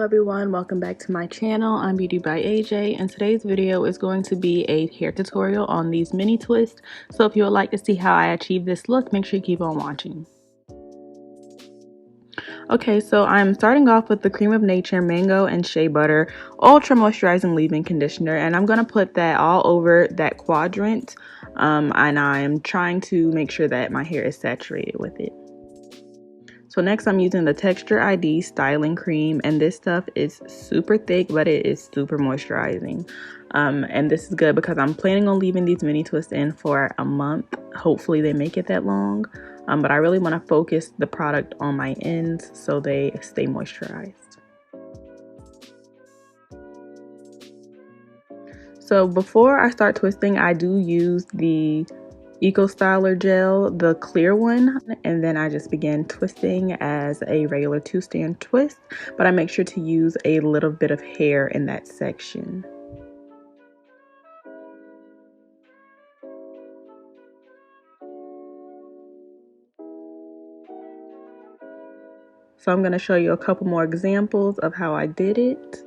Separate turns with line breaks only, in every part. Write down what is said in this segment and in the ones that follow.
everyone, welcome back to my channel. I'm Beauty by AJ, and today's video is going to be a hair tutorial on these mini twists. So if you would like to see how I achieve this look, make sure you keep on watching. Okay, so I'm starting off with the Cream of Nature Mango and Shea Butter Ultra Moisturizing Leave-In Conditioner, and I'm going to put that all over that quadrant, and I'm trying to make sure that my hair is saturated with it. So next I'm using the Texture ID Styling Cream, and this stuff is super thick, but it is super moisturizing. And this is good because I'm planning on leaving these mini twists in for a month. Hopefully they make it that long. But I really want to focus the product on my ends so they stay moisturized. So before I start twisting, I do use the EcoStyler Gel, the clear one, and then I just begin twisting as a regular two-strand twist, but I make sure to use a little bit of hair in that section. So I'm going to show you a couple more examples of how I did it.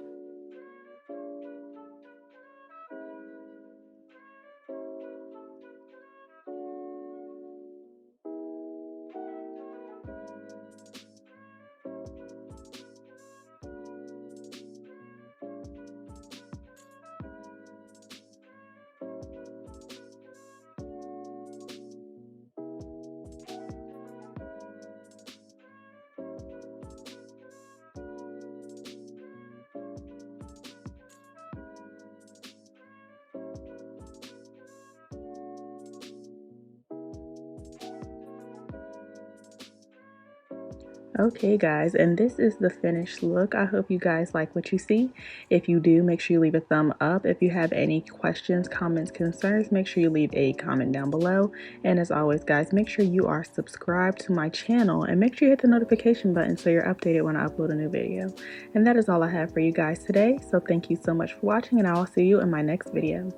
Okay guys, and this is the finished look. I hope you guys like what you see. If you do, make sure you leave a thumb up. If you have any questions, comments, concerns, make sure you leave a comment down below. And as always guys, make sure you are subscribed to my channel and make sure you hit the notification button so you're updated when I upload a new video. And that is all I have for you guys today. So thank you so much for watching, and I will see you in my next video.